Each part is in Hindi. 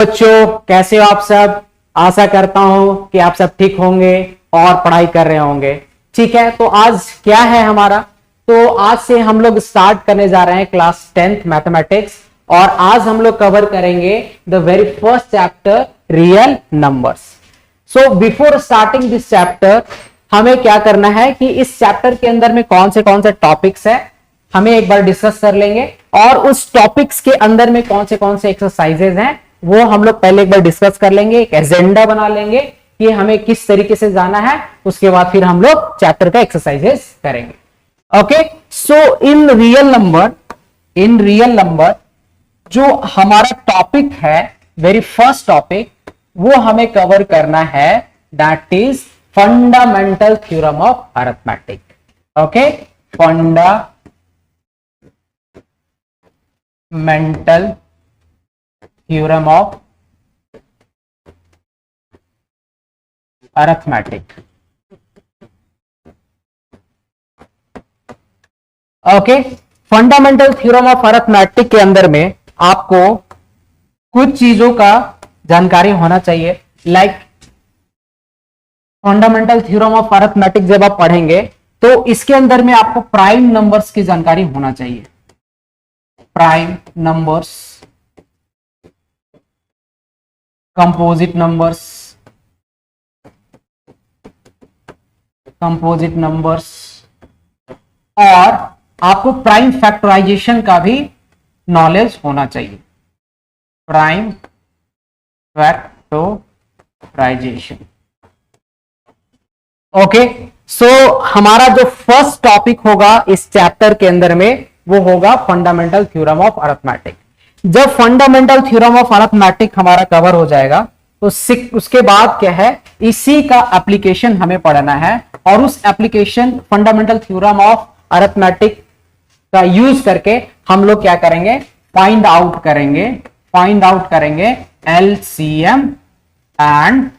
बच्चों, कैसे हो आप सब। आशा करता हूं कि आप सब ठीक होंगे और पढ़ाई कर रहे होंगे। ठीक है, तो आज क्या है हमारा, तो आज से हम लोग स्टार्ट करने जा रहे हैं क्लास 10th मैथमेटिक्स। और आज हम लोग कवर करेंगे the very first chapter, real numbers. So before starting this chapter, हमें क्या करना है कि इस चैप्टर के अंदर में कौन से टॉपिक्स है हमें एक बार डिस्कस कर लेंगे, और उस टॉपिक्स के अंदर में कौन से एक्सरसाइजेज हैं वो हम लोग पहले एक बार डिस्कस कर लेंगे, एक एजेंडा बना लेंगे कि हमें किस तरीके से जाना है। उसके बाद फिर हम लोग चैप्टर का एक्सरसाइजेस करेंगे। Okay, so in real number जो हमारा टॉपिक है, वेरी फर्स्ट टॉपिक, वो हमें कवर करना है, that is fundamental theorem of arithmetic. Okay, fundamental theorem of arithmetic. Okay, fundamental theorem of arithmetic के अंदर में आपको कुछ चीजों का जानकारी होना चाहिए। Like fundamental theorem of arithmetic जब आप पढ़ेंगे तो इसके अंदर में आपको प्राइम नंबर्स की जानकारी होना चाहिए। प्राइम नंबर्स, कंपोजिट नंबर्स, और आपको प्राइम फैक्टराइजेशन का भी नॉलेज होना चाहिए। Prime factorisation. ओके, सो हमारा जो फर्स्ट टॉपिक होगा इस चैप्टर के अंदर में वो होगा फंडामेंटल थ्योरम ऑफ अरिथमेटिक। जब फंडामेंटल थ्योरम ऑफ अरिथमेटिक हमारा कवर हो जाएगा तो उसके बाद क्या है, इसी का एप्लीकेशन हमें पढ़ना है, और उस application fundamental theorem of arithmetic का यूज करके हम लोग क्या करेंगे, फाइंड आउट करेंगे एलसीएम एंड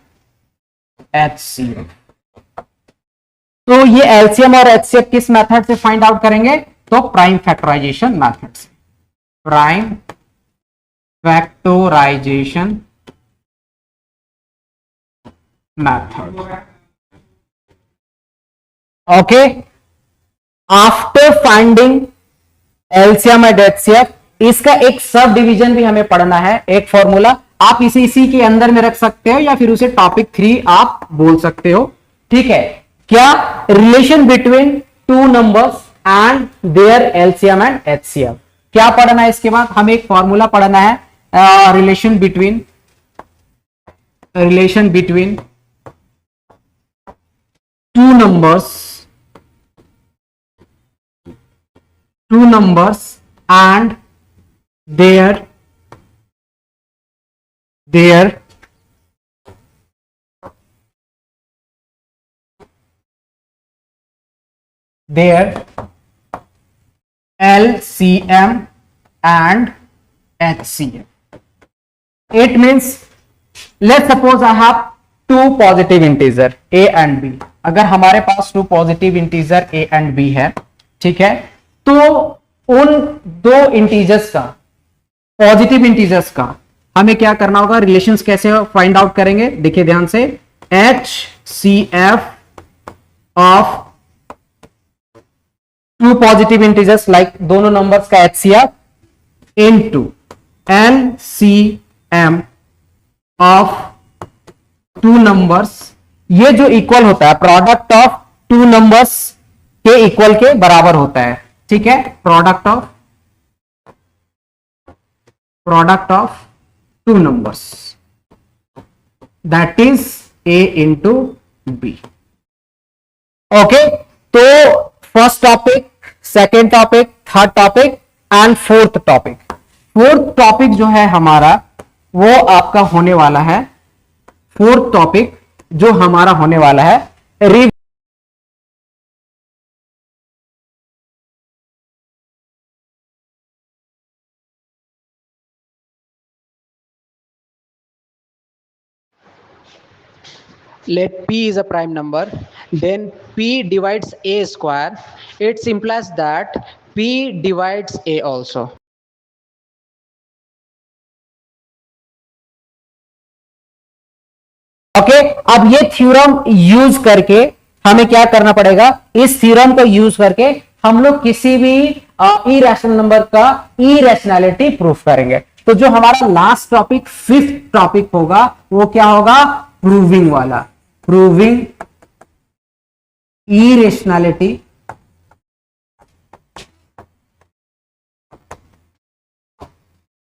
एचसीएफ। तो ये एलसीएम और एचसीएफ किस मेथड से फाइंड आउट करेंगे, तो प्राइम फैक्टराइजेशन मेथड से। Prime factorisation method. Okay, after finding LCM and HCF, इसका एक सब डिवीजन भी हमें पढ़ना है, एक फॉर्मूला। आप इसी के अंदर में रख सकते हो या फिर उसे टॉपिक 3 आप बोल सकते हो। ठीक है, क्या, relation between two numbers and their LCM and HCF. क्या पढ़ना है इसके बाद, हमें एक फॉर्मूला पढ़ना है, relation between two numbers and their LCM and HCF. It means, let's suppose I have two positive integer a and b. अगर हमारे पास two positive integer a and b है, ठीक है, तो उन दो इंटीजर्स का, पॉजिटिव इंटीजर्स का हमें क्या करना होगा, रिलेशंस कैसे फाइंड आउट करेंगे, देखिए ध्यान से। HCF of two positive integers, like दोनों नंबर्स का HCF into LCM of two numbers, ये जो इक्वल होता है, प्रोडक्ट ऑफ टू नंबर्स के इक्वल के बराबर होता है। ठीक है, product of two numbers, that is a into B. Okay, तो first topic, second topic, third topic and fourth topic जो है हमारा, वो आपका होने वाला है, फोर्थ टॉपिक जो हमारा होने वाला है, let p is a prime number, then p divides a square. It implies that p divides a also. Okay, अब ये थ्योरम यूज करके हमें क्या करना पड़ेगा, इस थ्योरम को यूज करके हम लोग किसी भी इरेशनल नंबर का इरेशनैलिटी प्रूफ करेंगे। तो जो हमारा लास्ट टॉपिक, फिफ्थ टॉपिक होगा, वो क्या होगा, प्रूविंग वाला, proving irrationality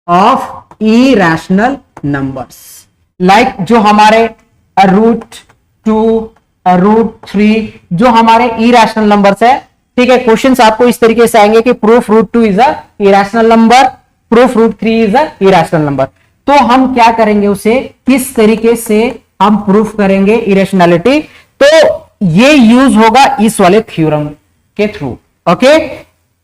of irrational numbers. Like जो हमारे √2, √3 जो हमारे इरेशनल नंबर्स है, ठीक है। क्वेश्चंस आपको इस तरीके से आएंगे कि proof √2 is a irrational number, proof √3 is a irrational number. तो हम क्या करेंगे, उसे किस तरीके से हम प्रूफ करेंगे इरेशनैलिटी, तो ये यूज होगा इस वाले थ्योरम के थ्रू। ओके,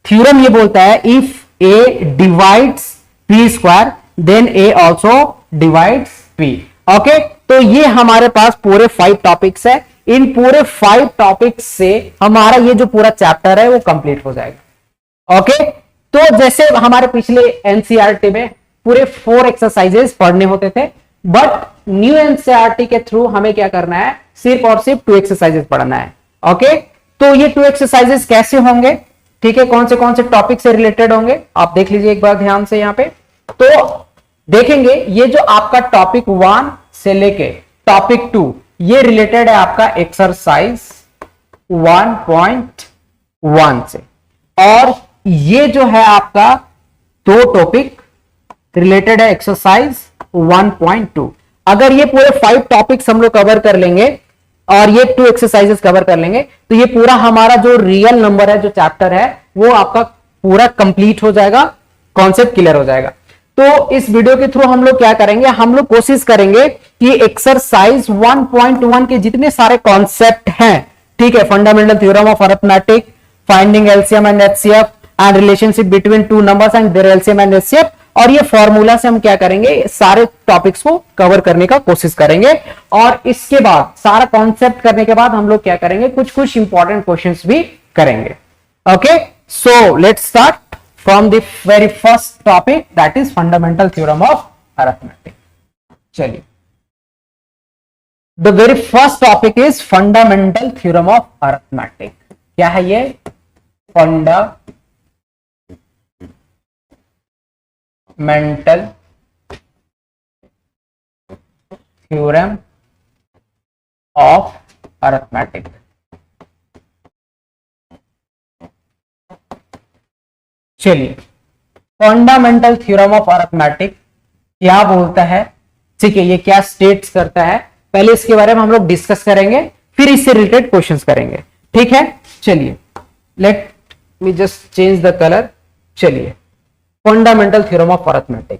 थ्योरम ये बोलता है if a divides p square then a also divides p। Okay, तो ये हमारे पास पूरे 5 टॉपिक्स है। इन पूरे 5 टॉपिक्स से हमारा ये जो पूरा चैप्टर है वो कंप्लीट हो जाएगा। ओके, तो जैसे हमारे पिछले एनसीईआरटी में पूरे 4 एक्सरसाइजेस पढ़ने होते थे, बट न्यू एनसीईआरटी के थ्रू हमें क्या करना है, सिर्फ और सिर्फ 2 एक्सरसाइजेस पढ़ना है। ओके, तो ये 2 एक्सरसाइजेस कैसे होंगे, ठीक है, कौन से टॉपिक से रिलेटेड होंगे, आप देख लीजिए एक बार ध्यान से। यहां पे तो देखेंगे, ये जो आपका टॉपिक 1 से लेके टॉपिक 2, ये रिलेटेड है आपका एक्सरसाइज 1.1 से, और ये जो है आपका 2 टॉपिक रिलेटेड है एक्सरसाइज 1.2। अगर ये पूरे 5 टॉपिक्स हम लोग कवर कर लेंगे और ये 2 एक्सरसाइजेस कवर कर लेंगे, तो ये पूरा हमारा जो रियल नंबर है, जो चैप्टर है, वो आपका पूरा कंप्लीट हो जाएगा, कॉन्सेप्ट क्लियर हो जाएगा। तो इस वीडियो के थ्रू हम लोग क्या करेंगे, हम लोग कोशिश करेंगे कि एक्सरसाइज 1.1 के जितने सारे कॉन्सेप्ट हैं, ठीक है, fundamental theorem of arithmetic, finding LCM and HCF and relationship between 2 numbers and their LCM and HCF, और ये फॉर्मूला से हम क्या करेंगे, सारे टॉपिक्स को कवर करने का कोशिश करेंगे। और इसके बाद सारा कॉन्सेप्ट करने के बाद हम लोग क्या करेंगे, कुछ इंपॉर्टेंट क्वेश्चंस भी करेंगे। Okay, so let's start from the very first topic, that is fundamental theorem of arithmetic। चलिए, the very first topic is fundamental theorem of arithmetic। क्या है ये, fundamental theorem of arithmetic। चलिए, फंडामेंटल थ्योरम ऑफ अरिथमेटिक क्या बोलता है, ठीक है, ये क्या स्टेट्स करता है, पहले इसके बारे में हम लोग डिस्कस करेंगे, फिर इससे रिलेटेड क्वेश्चंस करेंगे, ठीक है। चलिए, let me just change the colour. चलिए, fundamental theorem of arithmetic.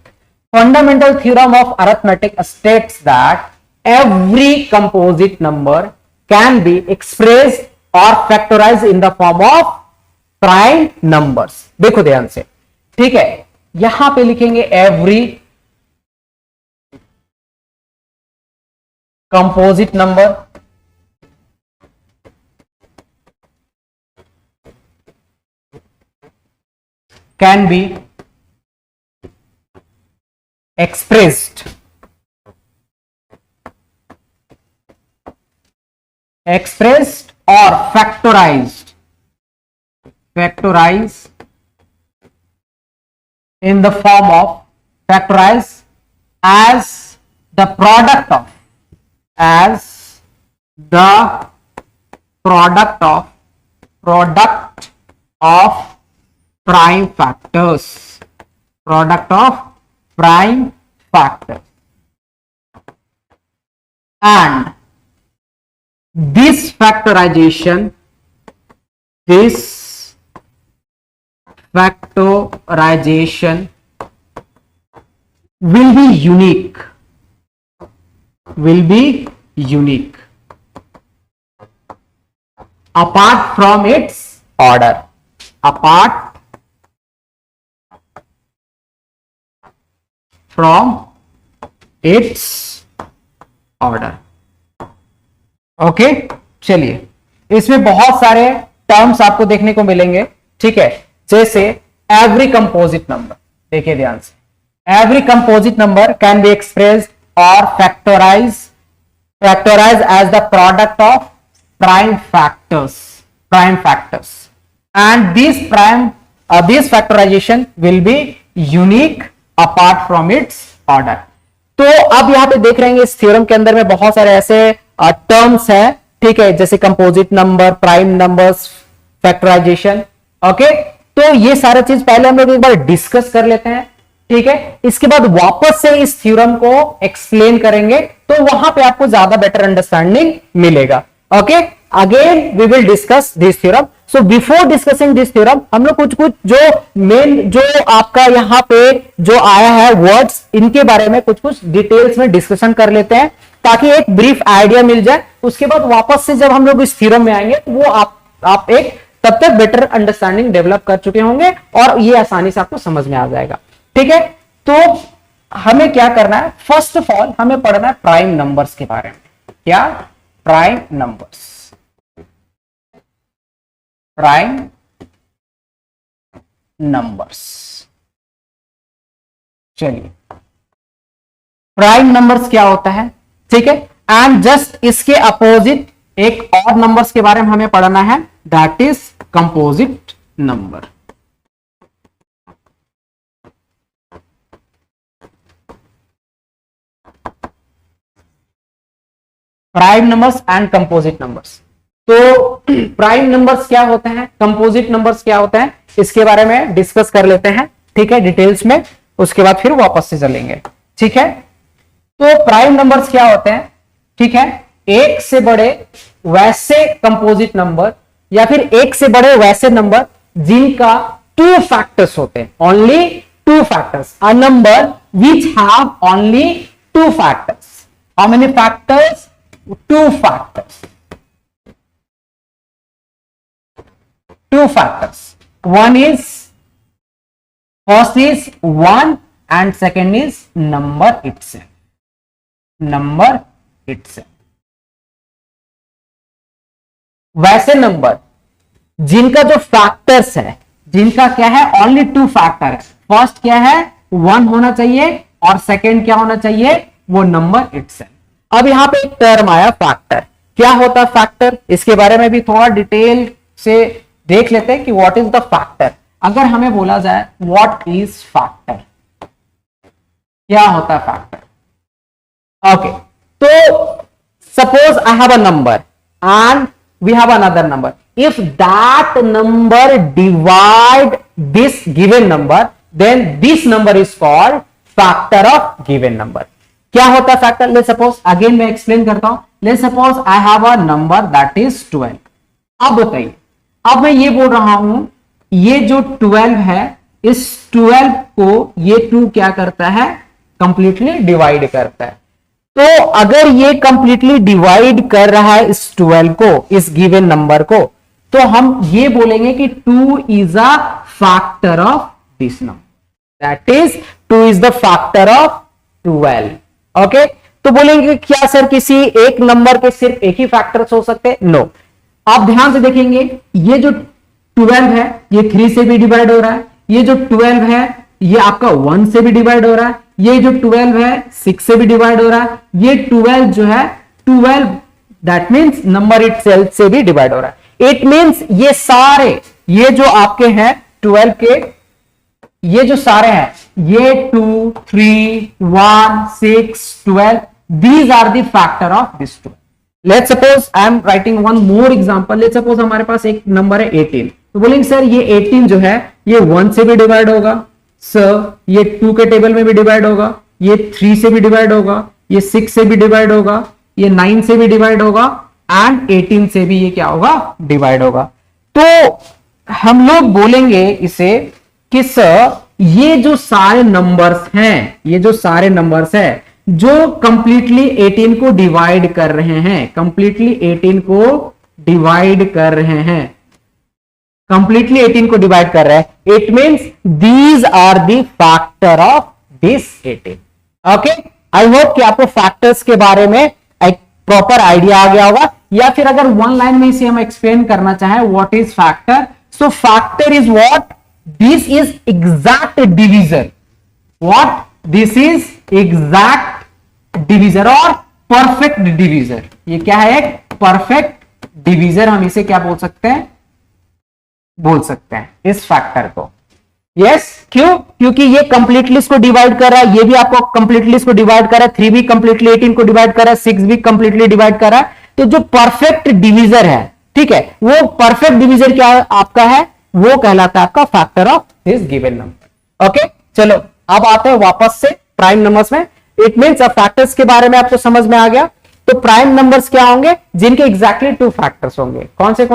Fundamental theorem of arithmetic states that every composite number can be expressed और factorized in the form of prime numbers. देखो ध्यान से, ठीक है, यहां पे लिखेंगे every composite number can be expressed or factorized in the form of factorized as the product of prime factors, and this factorization will be unique apart from its order, okay. चलिए, इसमें बहुत सारे टर्म्स आपको देखने को मिलेंगे, ठीक है, जैसे एवरी कंपोजिट नंबर। देखिए ध्यान से, every composite number can be expressed और factorise factorize as the product of prime factors, and this factorization will be unique apart from its order. तो अब यहां पे देख रहे हैं इस थ्योरम के अंदर में बहुत सारे ऐसे टर्म्स हैं, ठीक है, जैसे composite number, prime numbers, factorisation. Okay, तो ये सारा चीज पहले हम लोग एक बार डिस्कस कर लेते हैं, ठीक है। इसके बाद वापस से इस थ्योरम को एक्सप्लेन करेंगे, तो वहां पे आपको ज्यादा बेटर अंडरस्टैंडिंग मिलेगा। Okay, again we will discuss this theorem. So before discussing this theorem, हम लोग कुछ जो मेन जो आपका यहां पे जो आया है वर्ड्स, इनके बारे में कुछ डिटेल्स में डिस्कशन कर लेते हैं, ताकि एक ब्रीफ आइडिया मिल जाए। उसके बाद वापस से जब हम लोग इस थ्योरम में आएंगे, वो आप एक तब तक बेटर अंडरस्टैंडिंग डेवलप कर चुके होंगे और ये आसानी से आपको समझ में आ जाएगा, ठीक है। तो हमें क्या करना है, फर्स्ट ऑफ ऑल हमें पढ़ना है प्राइम नंबर्स के बारे में। क्या? Prime numbers, prime numbers. चलिए, प्राइम नंबर्स क्या होता है, ठीक है। एंड जस्ट इसके अपोजिट एक और नंबर्स के बारे में हमें पढ़ना है, that is composite number. Prime numbers and composite numbers. तो प्राइम नंबर्स क्या होते हैं, कंपोजिट नंबर्स क्या होते हैं, इसके बारे में डिस्कस कर लेते हैं, ठीक है, डिटेल्स में। उसके बाद फिर वापस से चलेंगे, ठीक है। तो प्राइम नंबर्स क्या होते हैं, ठीक है, एक से बड़े वैसे कंपोजिट नंबर या फिर एक से बड़े वैसे नंबर जिनका 2 फैक्टर्स होते हैं, only 2 factors, a number which have only 2 factors. How many factors? 2 factors, 2 factors. First is 1 and second is number itself. Number itself. वैसे नंबर जिनका जो फैक्टर्स है, जिनका क्या है, ओनली 2 फैक्टर है। फर्स्ट क्या है, 1 होना चाहिए और सेकंड क्या होना चाहिए, वो नंबर इटसेल्फ। अब यहां पे एक टर्म आया फैक्टर। क्या होता है फैक्टर, इसके बारे में भी थोड़ा डिटेल से देख लेते हैं कि व्हाट इज द फैक्टर। अगर हमें बोला जाए व्हाट इज फैक्टर, क्या होता है फैक्टर? ओके, तो suppose I have a number and we have another number, if that number divide this given number, then this number is called factor of given number. क्या होता है फैक्टर? लेट्स सपोज, अगेन मैं एक्सप्लेन करता हूं। Let's suppose I have a number that is 12। अब बताइए, अब मैं ये बोल रहा हूं, ये जो 12 है, इस 12 को ये 2 क्या करता है, कंप्लीटली डिवाइड करता है। तो अगर ये कंप्लीटली डिवाइड कर रहा है इस 12 को, इस गिवन नंबर को, तो हम ये बोलेंगे कि 2 is a factor of this number, that is 2 is the factor of 12। Okay, तो बोलेंगे क्या सर किसी एक नंबर के सिर्फ एक ही फैक्टर्स हो सकते हैं? नो। आप ध्यान से देखेंगे, ये जो 12 है ये 3 से भी डिवाइड हो रहा है, ये जो 12 है ये आपका 1 से भी डिवाइड हो रहा है, ये जो 12 है 6 से भी डिवाइड हो रहा है, ये 12 जो है 12 दैट मींस नंबर इटसेल्फ से भी डिवाइड हो रहा है। इट मींस ये सारे, ये जो आपके हैं 12 के, ये जो सारे हैं, ये 2, 3, 1, 6, 12, these are the factor of this 12. Let's suppose I am writing one more example. Let's suppose हमारे पास एक नंबर है 18, तो बोलेंगे सर ये 18 जो है ये 1 से भी डिवाइड होगा, सर ये 2 के टेबल में भी डिवाइड होगा, ये 3 से भी डिवाइड होगा, ये 6 से भी डिवाइड होगा, ये 9 से भी डिवाइड होगा एंड 18 से भी ये क्या होगा, डिवाइड होगा। तो हम लोग बोलेंगे इसे कि सर ये जो सारे नंबर्स हैं, ये जो सारे नंबर्स हैं जो कंप्लीटली 18 को डिवाइड कर रहे हैं, कंप्लीटली 18 को डिवाइड कर रहे हैं, कंप्लीटली 18 को डिवाइड कर रहे हैं, it means these are the factor of this 18। Okay, I hope कि आपको फैक्टर्स के बारे में एक प्रॉपर आइडिया आ गया होगा, या फिर अगर वन लाइन में इसे हम एक्सप्लेन करना चाहें, what is factor? So factor is what? This is exact divisor. What? This is exact divisor or perfect divisor. ये क्या है? एक परफेक्ट डिवीजर, हम इसे क्या बोल सकते हैं? बोल सकते हैं इस फैक्टर को। यस, क्यों? क्योंकि ये कंप्लीटली इसको डिवाइड कर रहा है, ये भी आपको कंप्लीटली इसको डिवाइड कर रहा है, 3 भी कंप्लीटली 18 को डिवाइड कर रहा है, 6 भी कंप्लीटली डिवाइड कर रहा है। तो जो परफेक्ट डिवीजर है, ठीक है, वो परफेक्ट डिवीजर क्या आपका है? वो कहलाता है आपका factor of this given number. Okay, चलो अब आते हैं वापस से प्राइम नंबर्स में। इट मीन्स अब फैक्टर्स के बारे में आपको समझ में आ गया। तो प्राइम नंबर्स क्या होंगे? जिनके एग्जैक्टली 2 फैक्टर्स होंगे। कौन से?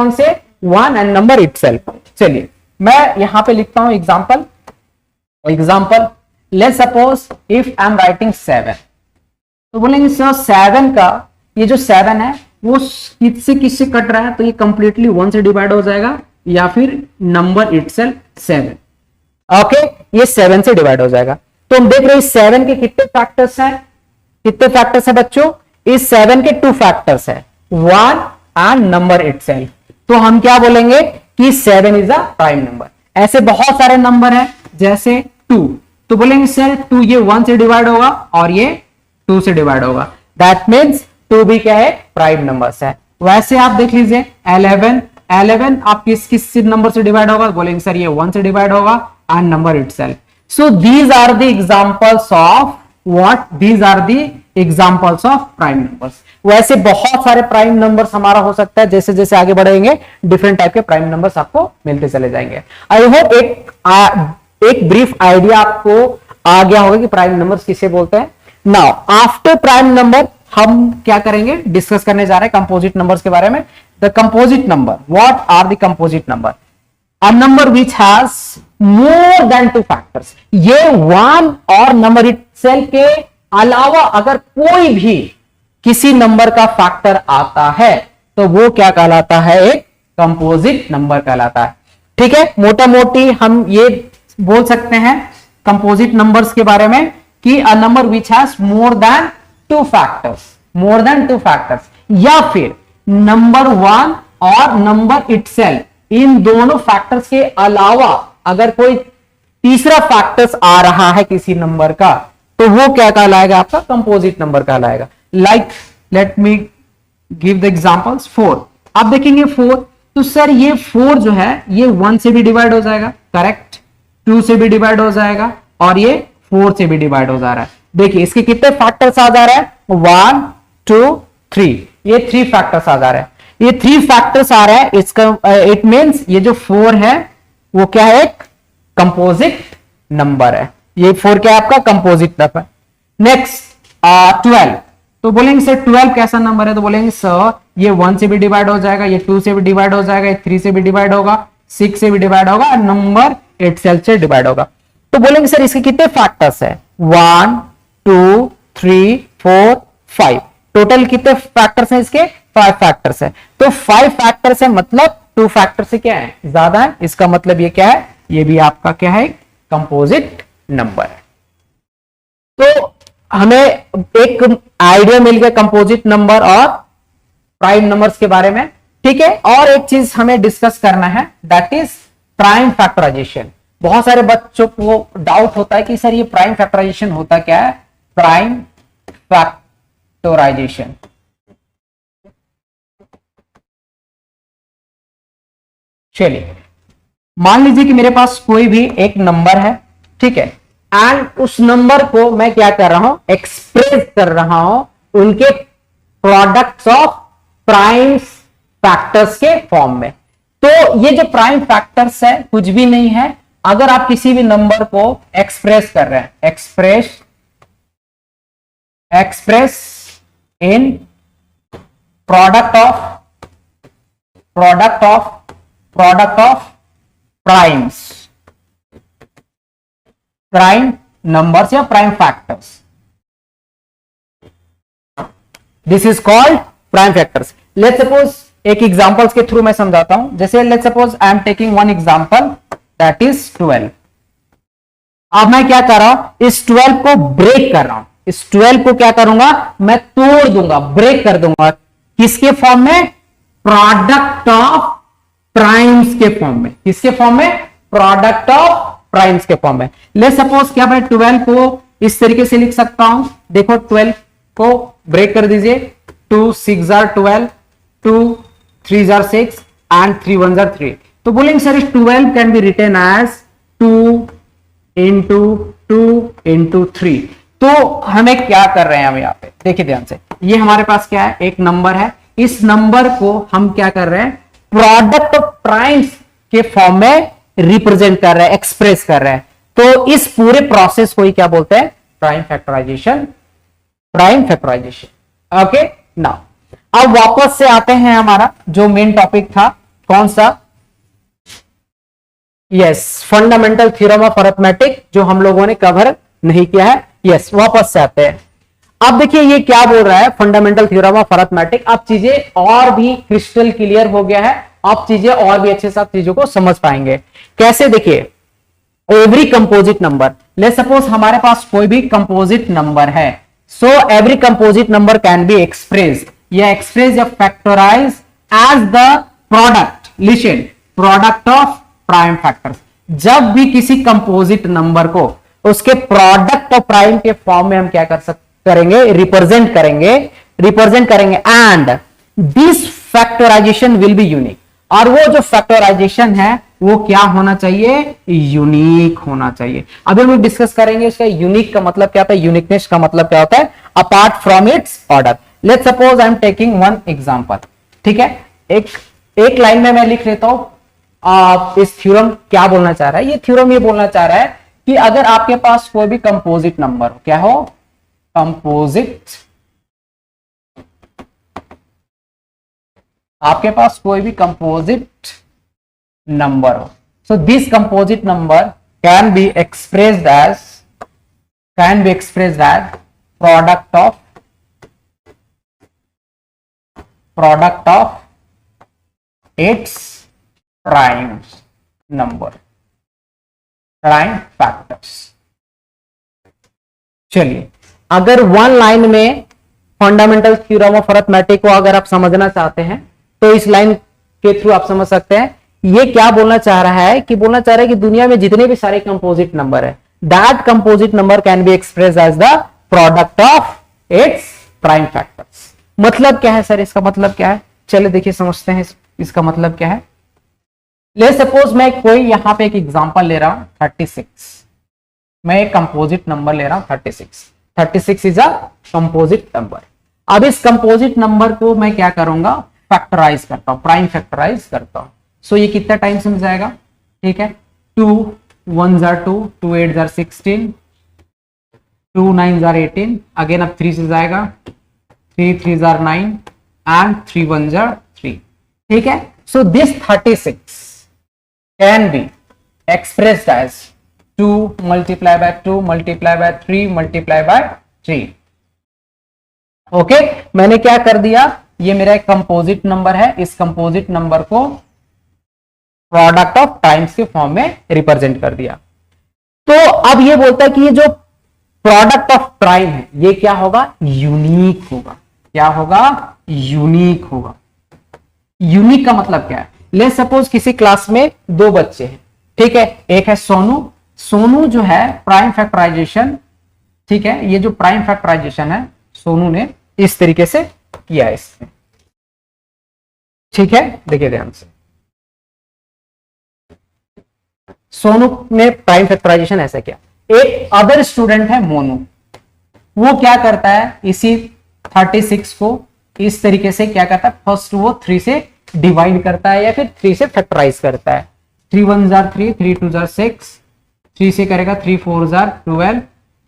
1 एंड नंबर इटसेल्फ। चलिए मैं यहां पे लिखता हूं example. Let's suppose if I am writing 7, तो बोलेंगे सर 7 का ये जो 7 है वो किससे कट रहा है? तो ये कंप्लीटली 1 से डिवाइड हो जाएगा, या फिर नंबर इटसेल्फ 7। ओके, ये 7 से डिवाइड हो जाएगा। तो हम देख रहे हैं 7 के कितने फैक्टर्स हैं? कितने फैक्टर्स हैं बच्चों? इस 7 के 2 फैक्टर्स है, 1 एंड नंबर इटसेल्फ। तो हम क्या बोलेंगे कि 7 इज अ प्राइम नंबर। ऐसे बहुत सारे नंबर हैं, जैसे 2, तो बोलेंगे सर 2 ये 1 से डिवाइड होगा और ये 2 से डिवाइड होगा। दैट मीन्स 2 भी क्या है? प्राइम नंबर्स है। वैसे आप देख लीजिए 11 आप किस नंबर से डिवाइड होगा? बोलेंगे सर ये 1 से डिवाइड होगा and number itself. So these are the examples of what? These are the examples of prime numbers. वैसे बहुत सारे प्राइम नंबर्स हमारा हो सकता है, जैसे जैसे आगे बढ़ेंगे डिफरेंट टाइप के प्राइम नंबर्स आपको मिलते चले जाएंगे। आई होप एक ब्रीफ आइडिया आपको आ गया होगा कि प्राइम नंबर्स किसे बोलते हैं। नाउ आफ्टर प्राइम नंबर हम क्या करेंगे? डिस्कस करने जा रहे हैं कंपोजिट नंबर्स के बारे में। The composite number, what are the composite number? A number which has more than 2 factors। ये 1 और नंबर itself के अलावा अगर कोई भी किसी नंबर का फैक्टर आता है तो वो क्या कहलाता है? एक कंपोजिट नंबर कहलाता है। ठीक है, मोटा मोटी हम ये बोल सकते हैं कंपोजिट नंबर्स के बारे में कि a number which has more than 2 factors, या फिर नंबर 1 और नंबर इटसेल्फ, इन दोनों फैक्टर्स के अलावा अगर कोई तीसरा फैक्टर्स आ रहा है किसी नंबर का, तो वो क्या कहलाएगा? आपका कंपोजिट नंबर कहलाएगा। Like let me give the examples. 4, आप देखेंगे 4, तो सर ये 4 जो है ये 1 से भी डिवाइड हो जाएगा, करेक्ट, 2 से भी डिवाइड हो जाएगा और ये 4 से भी डिवाइड हो जा रहा है। देखिए इसके कितने फैक्टर्स आ जा रहा है? 1 2 3, ये 3 फैक्टर्स आ जा रहा है। ये 3 फैक्टर्स आ रहा है, इसका इट मींस ये जो 4 है वो क्या है? एक कंपोजिट नंबर है। ये 4 क्या है? आपका कंपोजिट नंबर। नेक्स्ट 12, तो बोलेंगे सर 12 कैसा नंबर है? तो बोलेंगे सर ये 1 से भी डिवाइड हो जाएगा, ये 2 से भी डिवाइड हो जाएगा, ये 3 से भी डिवाइड होगा, 6 से भी डिवाइड होगा और नंबर इटसेल्फ से डिवाइड होगा। तो बोलेंगे सर इसके कितने फैक्टर्स है? 1 2 3 4 5, टोटल कितने फैक्टर्स हैं इसके? 5 फैक्टर्स है। तो 5 फैक्टर्स है मतलब 2 फैक्टर से क्या है? ज्यादा है। इसका मतलब ये क्या है? ये भी आपका क्या है? कंपोजिट नंबर है। तो हमें एक आइडिया मिल गया कंपोजिट नंबर और प्राइम नंबर्स के बारे में। ठीक है, और एक चीज हमें डिस्कस करना है, दैट इज प्राइम फैक्टराइजेशन। बहुत सारे बच्चों को डाउट होता है कि सर ये प्राइम फैक्टराइजेशन होता क्या है? प्राइम फैक्टराइजेशन, चलिए मान लीजिए कि मेरे पास कोई भी एक नंबर है, ठीक है, एंड उस नंबर को मैं क्या कर रहा हूं? एक्सप्रेस कर रहा हूं उनके प्रोडक्ट्स ऑफ प्राइम फैक्टर्स के फॉर्म में। तो ये जो प्राइम फैक्टर्स है कुछ भी नहीं है, अगर आप किसी भी नंबर को एक्सप्रेस कर रहे हैं, express in product of prime numbers या prime factors, this is called prime factors. Let's suppose एक एग्जांपल्स के थ्रू मैं समझाता हूं। जैसे let's suppose I am taking one example that is 12। अब मैं क्या कर रहा हूं? इस 12 को ब्रेक कर रहा हूं। इस 12 को क्या करूंगा? मैं तोड़ दूंगा, ब्रेक कर दूंगा। किसके फॉर्म में? प्रोडक्ट ऑफ प्राइम्स के फॉर्म में। किसके फॉर्म में? प्रोडक्ट ऑफ प्राइम्स के फॉर्म में। लेट्स सपोज क्या मैं 12 को इस तरीके से लिख सकता हूं। देखो 12 को ब्रेक कर दीजिए, 2 6 जार 12, 2 3 जार 6 एंड 3 1 जार 3। तो बोलेंगे sir 12 can be written as 2 into 2 into 3। तो हमें क्या कर रहे हैं हम यहाँ पे, देखिए ध्यान से, ये हमारे पास क्या है, एक नंबर है, इस नंबर को हम क्या कर रहे हैं, प्रोडक्ट ऑफ प्राइम्स के फॉर्म में रिप्रेजेंट कर रहे हैं, एक्सप्रेस कर रहे हैं। तो इस पूरे प्रोसेस को ही क्या बोलते हैं, prime factorisation, prime factorisation. Okay now अब वापस से आते हैं, हमारा जो मेन टॉपिक था कौन सा, yes fundamental theorem of arithmetic, जो हम लोगों ने कवर नहीं किया है। यस वापस से आते हैं। अब देखिए ये क्या बोल रहा है, फंडामेंटल थ्योरम ऑफ अरिथमेटिक। अब चीजें और भी क्रिस्टल क्लियर हो गया है, अब चीजें और भी अच्छे से चीजों को समझ पाएंगे। कैसे, देखिए every composite number, let's suppose हमारे पास कोई भी कंपोजिट नंबर है, so every composite number can be expressed या एक्सप्रेस या factorise as the product, listen, product of prime factors. जब भी किसी कंपोजिट नंबर को उसके प्रोडक्ट ऑफ प्राइम के फॉर्म में हम क्या करेंगे, रिप्रेजेंट करेंगे and this factorisation will be unique. और वो जो फैक्टराइजेशन है वो क्या होना चाहिए, यूनिक होना चाहिए। अभी हम डिस्कस करेंगे उसका यूनिक का मतलब क्या होता है, यूनिकनेस का मतलब क्या होता है, apart from its order. Let's suppose I am taking one example, ठीक है, एक लाइन में मैं लिख लेता हूं। इस थ्योरम क्या बोलना चाह रहा है, ये थ्योरम ये बोलना चाह रहा है कि अगर आपके पास कोई भी कंपोजिट नंबर हो, क्या हो, कंपोजिट, आपके पास कोई भी कंपोजिट नंबर हो, so this composite number can be expressed as product of its prime number, prime factors. चलिए अगर वन लाइन में फंडामेंटल थ्योरम ऑफ अरिथमेटिक को अगर आप समझना चाहते हैं तो इस लाइन के थ्रू आप समझ सकते हैं। ये क्या बोलना चाह रहा है, कि बोलना चाह रहा है कि दुनिया में जितने भी सारे कंपोजिट नंबर है, that composite number can be express as the product of its prime factors. मतलब क्या है सर, इसका मतलब क्या है, चलिए देखिए समझते हैं इसका मतलब क्या है। ले सपोज मैं कोई यहां पे एक एग्जांपल ले रहा हूं 36, मैं एक कंपोजिट नंबर ले रहा हूं 36 इज अ कंपोजिट नंबर। अब इस कंपोजिट नंबर को मैं क्या करूंगा, फैक्टराइज करता हूं, प्राइम फैक्टराइज करता हूं। सो ये कितना टाइम से मिल जाएगा, ठीक है, 2 1 जार 2, 2 8 जार 16, 2 9 जार 18, अगेन अब 3 से जाएगा, 3 3 जार 9 एंड 3 1 जार 3, ठीक है। So this 36 can be expressed as 2 multiply by 2 multiply by 3 multiply by 3। Okay, मैंने क्या कर दिया, ये मेरा एक कंपोजिट नंबर है, इस कंपोजिट नंबर को प्रोडक्ट ऑफ टाइम्स के फॉर्म में रिप्रेजेंट कर दिया। तो अब ये बोलता है कि ये जो प्रोडक्ट ऑफ प्राइम है ये क्या होगा, यूनिक होगा। क्या होगा, यूनिक होगा। यूनिक का मतलब क्या है, लेट्स सपोज किसी क्लास में 2 बच्चे हैं, ठीक है, एक है सोनू जो है प्राइम फैक्टराइजेशन, ठीक है, ये जो प्राइम फैक्टराइजेशन है सोनू ने इस तरीके से किया है इसमें, ठीक है, देखिए ध्यान से, सोनू ने प्राइम फैक्टराइजेशन ऐसा किया। एक अदर स्टूडेंट है मोनू, वो क्या करता है, इसी 36 को इस तरीके से क्या करता है, फर्स्ट वो 3 से डिवाइड करता है या फिर 3 से फैक्टराइज करता है। 3 1 जार 3, 3 2 जार 6, 3 से करेगा 3 4 जार 12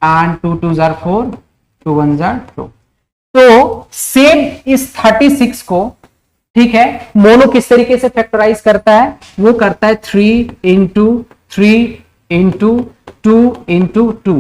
एंड 2 2 जार 4, 2 1 जार 2। तो सेम इस 36 को, ठीक है, मोनो किस तरीके से फैक्टराइज करता है, वो करता है 3 into 3 into 2 into 2।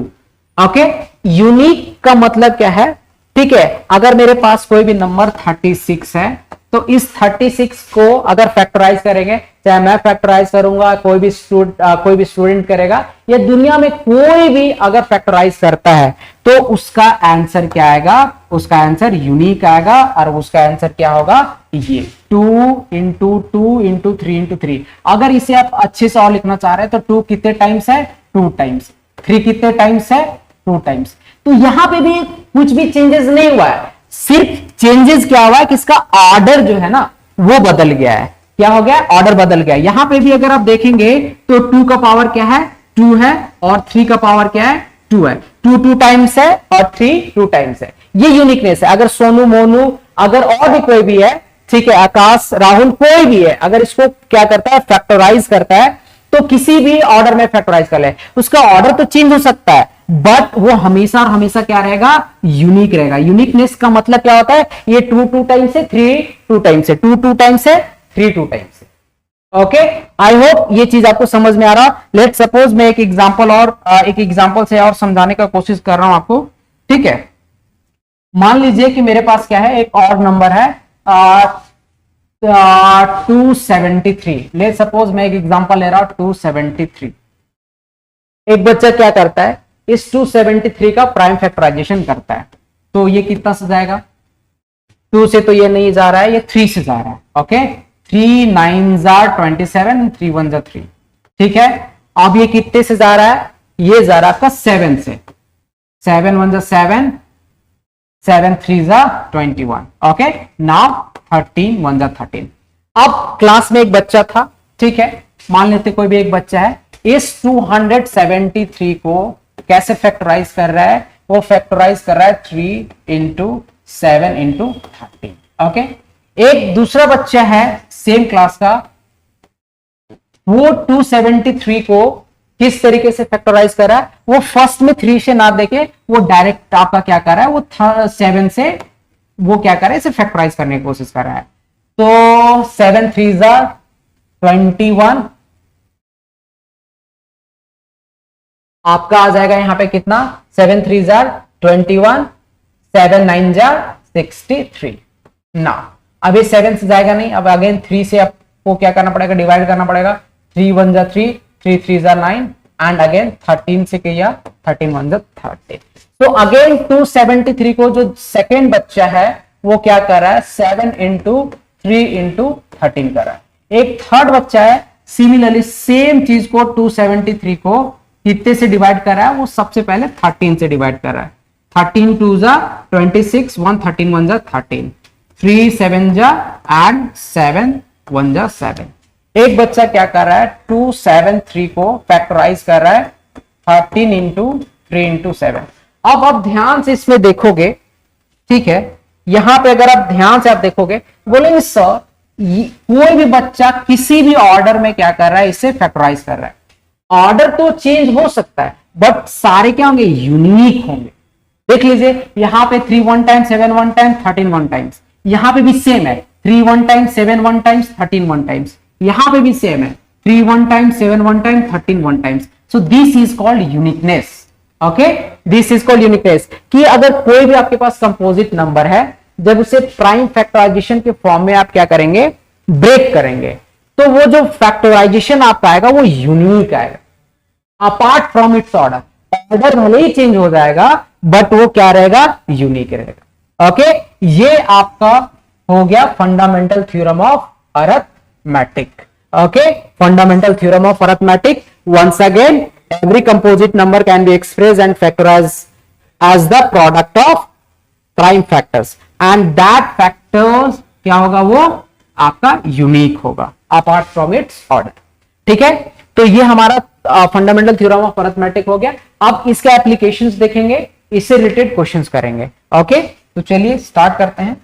Okay, unique का मतलब क्या है, ठीक है, अगर मेरे पास कोई भी नंबर 36 है तो इस 36 को अगर फैक्टराइज करेंगे, चाहे मैं फैक्टराइज करूंगा, कोई भी स्टूडेंट करेगा, या दुनिया में कोई भी अगर फैक्टराइज करता है तो उसका आंसर क्या आएगा, उसका आंसर यूनिक आएगा। और उसका आंसर क्या होगा, ये 2 इंटू 2 इंटू 3 इंटू 3। अगर इसे आप अच्छे से और लिखना चाह रहे हैं तो 2 कितने टाइम्स है, 2 टाइम्स, 3 कितने टाइम्स है, 2 टाइम्स। तो यहां पे भी कुछ भी चेंजेस नहीं हुआ है, सिर्फ चेंजेस क्या हुआ है कि इसका ऑर्डर जो है ना वो बदल गया है। क्या हो गया? ऑर्डर बदल गया। यहां पे भी अगर आप देखेंगे तो 2 का पावर क्या है? 2 है, और 3 का पावर क्या है? 2 है। 2 टाइम्स है और 3 2 टाइम्स है। ये यूनिकनेस है। अगर सोनू, मोनू, अगर और भी कोई भी है, ठीक है, आकाश, राहुल, कोई भी है, अगर इसको क्या करता है? फैक्टराइज करता है, तो किसी भी ऑर्डर में फैक्टराइज कर ले, उसका ऑर्डर तो चेंज हो सकता है, बट वो हमेशा और हमेशा क्या रहेगा? यूनिक रहेगा। यूनिकनेस का मतलब क्या होता है? ये 2 टाइम्स है, 3 2 टाइम्स है, 2 टाइम्स है, 3 2 टाइम्स है। ओके, आई होप ये चीज आपको समझ में आ रहा। लेट सपोज मैं एक एग्जांपल से और समझाने का कोशिश कर रहा हूं आपको, ठीक है। मान लीजिए कि मेरे पास क्या है? एक और नंबर है 273। लेट सपोज मैं एक एग्जांपल ले रहा हूं 273। एक बच्चा क्या करता है? इस 273 का प्राइम फैक्टराइजेशन करता है, तो ये कितना से जाएगा? 2 से तो ये नहीं जा रहा है, ये 3 से जा रहा है। ओके, 3 9 27, 3 1 3, ठीक है। अब ये कितने से जा रहा है? ये जा रहा है आपका 7 से। 7 1 7, 7 3 21। Okay, now 13 1 13। अब क्लास में एक बच्चा था, ठीक है, मान लेते कोई भी एक बच्चा है, इस 273 को कैसे फैक्टराइज कर रहा है? वो फैक्टराइज कर रहा है 3 इंटू 7 इंटू 13। ओके, एक दूसरा बच्चा है सेम क्लास का, वो 273 को किस तरीके से फैक्टराइज कर रहा है? वो फर्स्ट में 3 से ना देके वो डायरेक्ट आपका क्या कर रहा है? वो 7 से वो क्या कर रहा है? इसे फैक्टराइज करने की कोशिश कर रहा है। तो 7 3 21, आपका आ जाएगा यहां पे कितना? 7 3 21, 7 9 63 ना। अभी 7 से जाएगा नहीं, अब अगेन 3 से आपको क्या करना पड़ेगा? डिवाइड करना पड़ेगा। 3 1 3, 3 3 9, एंड अगेन 13 से किया, 13 1 13। तो अगेन 273 को जो सेकेंड बच्चा है वो क्या कर रहा है? 7 इंटू 3 इंटू 13 कर रहा है। एक थर्ड बच्चा है, सिमिलरली सेम चीज को 273 को कितने से डिवाइड कर रहा है? वो सबसे पहले 13 से डिवाइड कर रहा है। 13 2 26, 1 13 1 13, 3 7 एंड 7 1 7। एक बच्चा क्या कर रहा है? 273 को फैक्टराइज कर रहा है 13 इंटू 3 इंटू 7। अब आप ध्यान से इसमें देखोगे, ठीक है, यहां पे अगर आप ध्यान से आप देखोगे, बोलेंगे सर कोई भी बच्चा किसी भी ऑर्डर में क्या कर रहा है? इसे फैक्टराइज कर रहा है। ऑर्डर तो चेंज हो सकता है, बट सारे क्या होंगे? यूनिक होंगे। देख लीजिए यहां पे 3 1 टाइम्स, 7 1 टाइम्स, 13 1 टाइम्स। यहां पे भी सेम है, 3 1 टाइम्स, 7 1 टाइम्स, 13 1 टाइम्स। यहां पे भी सेम है, 3 1 times, 7 1 times, 13 1 times. So this is called uniqueness. Okay, this is called uniqueness. कि अगर कोई भी आपके पास कंपोजिट नंबर है, जब उसे प्राइम फैक्टराइजेशन के फॉर्म में आप क्या करेंगे? ब्रेक करेंगे, तो वो जो फैक्टराइजेशन आपका आएगा वो यूनिक आएगा, apart from its order. Order भले ही चेंज हो जाएगा, बट वो क्या रहेगा? यूनिक रहेगा। ओके, ये आपका हो गया fundamental theorem of arithmetic. Okay, fundamental theorem of arithmetic. Once again, every composite number can be expressed and factorized as the product of prime factors, and that factors क्या होगा? वो आपका यूनिक होगा, अपार्ट फ्रॉम इट्स ऑर्डर। ठीक है, तो ये हमारा फंडामेंटल थ्योरम ऑफ अरिथमेटिक हो गया। अब इसके एप्लीकेशंस देखेंगे, इससे रिलेटेड क्वेश्चंस करेंगे। ओके, तो चलिए स्टार्ट करते हैं।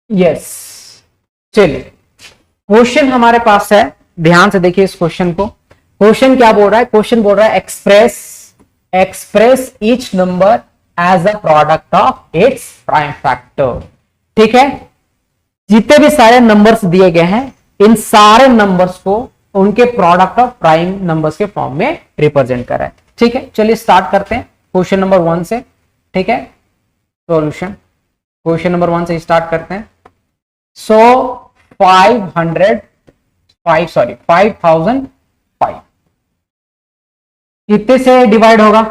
यस, चलिए क्वेश्चन हमारे पास है, ध्यान से देखिए इस क्वेश्चन को। क्वेश्चन क्या बोल रहा है? क्वेश्चन बोल रहा है express each number as a product of its prime factor. ठीक है, जितने भी सारे नंबर्स दिए गए हैं, इन सारे नंबर्स को उनके प्रोडक्ट ऑफ प्राइम नंबर्स के फॉर्म में रिप्रेजेंट कर रहा है। ठीक है, चलिए स्टार्ट करते हैं क्वेश्चन नंबर 1 से। ठीक है, सॉल्यूशन क्वेश्चन नंबर 1 से स्टार्ट करते हैं। सो 5005 कितने से डिवाइड होगा?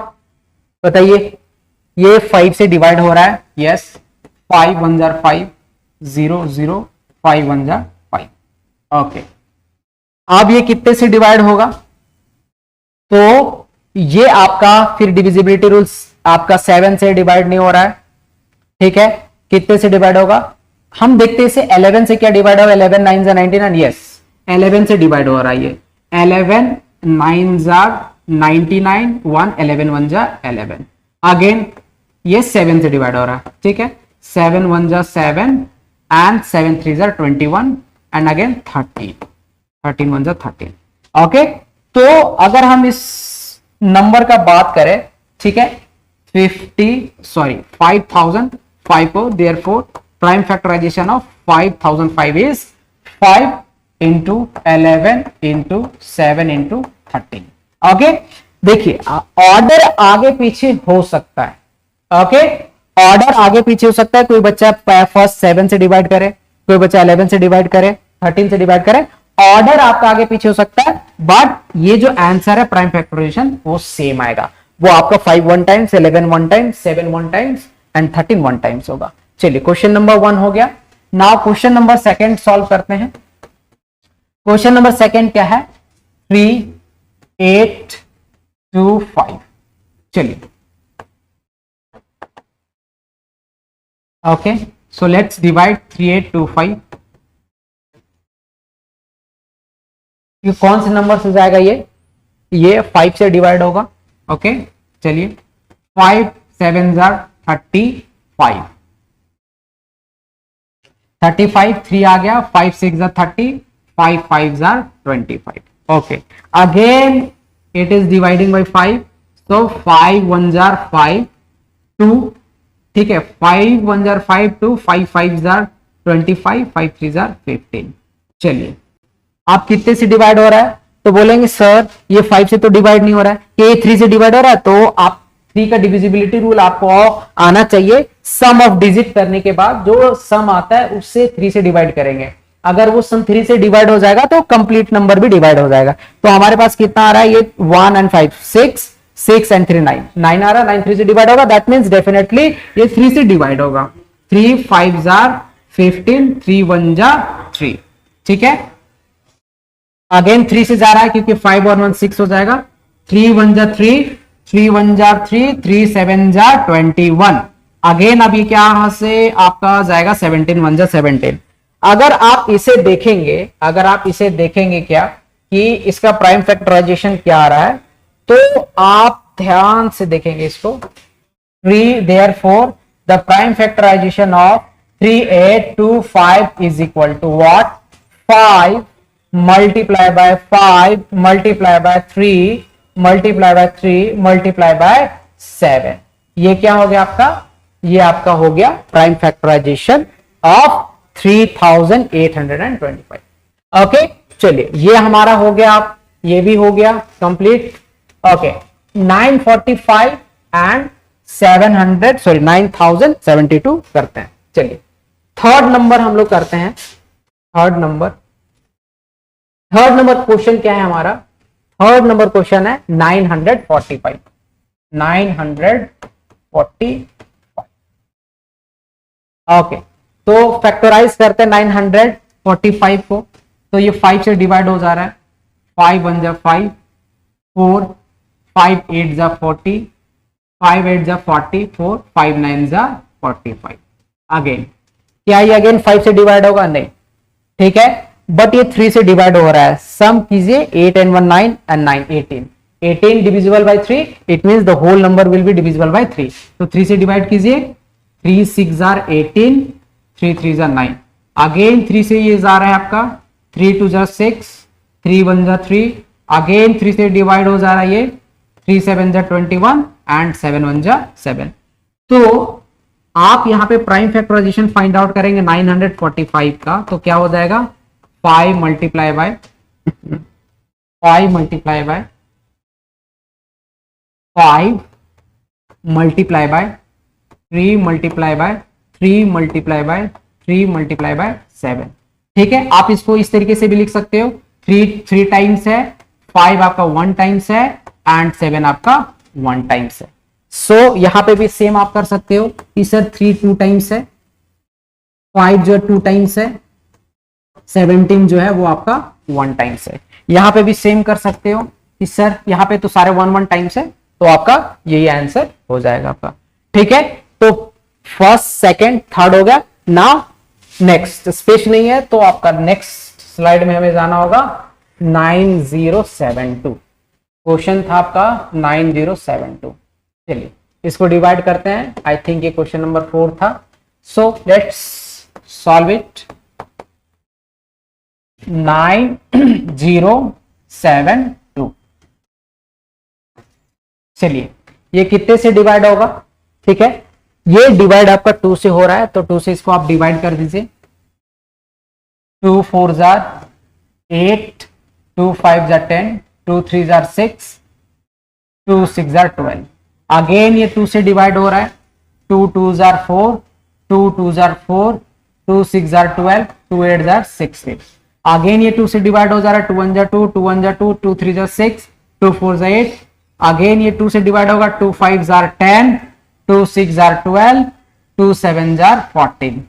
बताइए, ये 5 से डिवाइड हो रहा है। यस, 5 1 5, 0 0, 5 1 5। ओके, अब ये कितने से डिवाइड होगा, तो ये आपका फिर डिविजिबिलिटी रूल्स आपका 7 से डिवाइड नहीं हो रहा है, ठीक है, कितने से डिवाइड होगा, हम देखते हैं इसे 11 से क्या डिवाइड होगा, 11 9 जा 99, यस 11 से डिवाइड हो रहा है, ये 11 9 जा 99, 1 11 1 जा 11, अगेन ये 7 से डिवाइड हो रहा है, ठीक है, 7 1 जा 7 एंड 7 3 जा 21 एंड अगेन 13 13 1 जा 13, ओके। तो अगर हम इस नंबर का बात करें, ठीक है, 5000 therefore prime factorization of 5005 is 5 into 11 into 7 into 13, okay. देखिए ऑर्डर आगे पीछे हो सकता है, ओके, ऑर्डर आगे पीछे हो सकता है, कोई बच्चा फर्स्ट 7 से डिवाइड करे, कोई बच्चा 11 से डिवाइड करे, 13 से डिवाइड करे, ऑर्डर आपका आगे पीछे हो सकता है, बट ये जो आंसर है प्राइम फैक्टराइजेशन वो सेम आएगा, वो आपका 5 1 times, 11 1 times, 7 1 times and 13 1 times होगा। चलिए क्वेश्चन नंबर 1 हो गया। नाउ क्वेश्चन नंबर 2 सॉल्व करते हैं। क्वेश्चन नंबर 2 क्या है, 3 8 2 5। चलिए ओके, सो लेट्स डिवाइड 3 8 2 5। ये कौन से नंबर से जाएगा, ये 5 से डिवाइड होगा, ओके। चलिए 5 7 जा 35, 35 3 आ गया, 5 6 जा 30, 5 5 जा 25, okay. Again it is dividing by 5, so 5 1 जा 5 2, ठीक है, 5 1 जा 5 2, 5 5 जा 25, 5 3 जा 15। चलिए आप कितने से डिवाइड हो रहा है, तो बोलेंगे सर ये 5 से तो डिवाइड नहीं हो रहा है, ये 3 से डिवाइड हो रहा है, तो आप 3 का डिविजिबिलिटी रूल आपको आना चाहिए, सम ऑफ डिजिट करने के बाद जो सम आता है उससे 3 से डिवाइड करेंगे, अगर वो सम 3 से डिवाइड हो जाएगा तो कंप्लीट नंबर भी डिवाइड हो जाएगा। तो हमारे पास कितना आ रहा है, ये 1 एंड 5 6 6 एंड 3 9 9 आ रहा है, 9 3 से डिवाइड होगा, दैट मींस डेफिनेटली ये 3 से डिवाइड होगा। 3 5 जा 15, 3 1 जा 3, ठीक है। अगेन 3 से जा रहा है क्योंकि 5 और 1 6 हो जाएगा, 3 1 जा 3, 3 1 जा 3, 3 7 जा 21। अगेन अब ये क्या यहां से आपका जाएगा 17 1 जा 17। अगर आप इसे देखेंगे क्या कि इसका प्राइम फैक्टराइजेशन क्या आ रहा है, तो आप ध्यान से देखेंगे इसको, 3 therefore the prime factorization of 3 8 2 5 is equal to what, 5 multiply by 5 multiply by 3 multiply by 3 multiply by 7। ये क्या हो गया आपका, ये आपका हो गया प्राइम फैक्टराइजेशन ऑफ 3825, ओके। चलिए ये हमारा हो गया, आप ये भी हो गया कंप्लीट, ओके। 945 एंड 9072 करते हैं। चलिए थर्ड नंबर हम लोग करते हैं। थर्ड नंबर क्वेश्चन क्या है हमारा, थर्ड नंबर क्वेश्चन है 945। 945, ओके। तो फैक्टराइज करते हैं 945 को, तो ये 5 से डिवाइड हो जा रहा है, 5 1 जा 5 4, 5 8 जा 40, 5 8 जा 44, 5 9 जा 45। अगेन क्या ये अगेन 5 से डिवाइड होगा, नहीं, ठीक है, बट ये 3 से डिवाइड हो रहा है। सम कीजिए, 8 and 1 9 and 9 18, 18 divisible by 3, it means the whole number will be divisible by 3। तो 3 से डिवाइड कीजिए, 3 6 जार 18, 3 3 जार 9। अगेन 3 से ये जा रहा है आपका, 3 2 जार 6, 3 1 जार 3। अगेन 3 से डिवाइड हो जा रहा है ये, 3 7 जार 21 एंड 7 1 जार 7। तो आप यहाँ पे प्राइम फैक्टराइजेशन फाइंड आउट करेंगे 945 का, तो क्या हो जाएगा, 5 multiply by 5 multiply by 5 multiply by 3 multiply by 3 multiply by 3 multiply by 7, ठीक है। आप इसको इस तरीके से भी लिख सकते हो, 3 टाइम्स है, 5 आपका 1 टाइम्स है एंड 7 आपका 1 टाइम्स है। सो यहां पे भी सेम आप कर सकते हो कि सर 3 2 टाइम्स है, 5 जो 2 टाइम्स है, 17 जो है वो आपका 1 टाइम्स है। यहां पे भी सेम कर सकते हो कि सर यहाँ पे तो सारे 1 1 टाइम्स है, तो आपका यही आंसर हो जाएगा आपका। ठीक है, तो फर्स्ट सेकंड थर्ड हो गया। नाउ नेक्स्ट स्पेस नहीं है तो आपका नेक्स्ट स्लाइड में हमें जाना होगा 9072। क्वेश्चन था आपका 9072। चलिए इसको डिवाइड करते हैं। आई थिंक ये क्वेश्चन नंबर 4 था। So let's solve it. 9072। चलिए ये कितने से डिवाइड होगा? ठीक है, ये डिवाइड आपका 2 से हो रहा है, तो 2 से इसको आप डिवाइड कर दीजिए। 2 4 jar 8, 2 5 jar 10, 2 3 jar 6, 2 6 jar 12। Again ये 2 से डिवाइड हो रहा है। 2 2 jar 4, 2 2 jar 4, 2 6 jar 12, 2 8 jar 16। Again ये 2 से डिवाइड हो जा रहा है। 2 1 jar 2, 2 1 jar 2, 2 3 jar 6, 2 4 jar 8। Again ये 2 से डिवाइड होगा। 2 5 jar 10, 2 6 jar 12, 2 7 jar 14।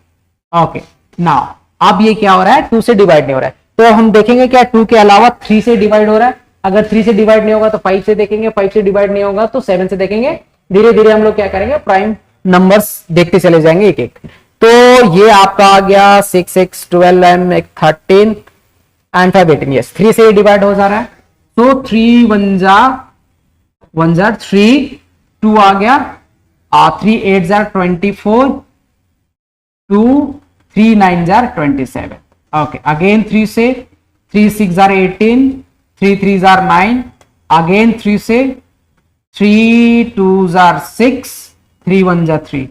Okay, now अब ये क्या हो रहा है? 2 से डिवाइड नहीं हो रहा है, तो हम देखेंगे क्या 2 के अलावा 3 से डिवाइड हो रहा है। अगर 3 से डिवाइड नहीं होगा तो 5 से देखेंगे, 5 से डिवाइड नहीं होगा तो 7 से देखेंगे। धीरे धीरे हम लोग क्या करेंगे, प्राइम नंबर्स देखते चले जाएंगे एक एक। तो ये आपका आ गया 6 6 12 m 13 एंड 5 18। यस, 3 से डिवाइड हो जा रहा है, तो 3 1 जार 3, 2 आ गया, 3 8 जार 24, 2 3 9 जार 27। ओके, अगेन 3 से, 3 6 जार 18, 3 3 जार 9, अगेन 3 से, 3 2 जार 6, 3 1 जार 3।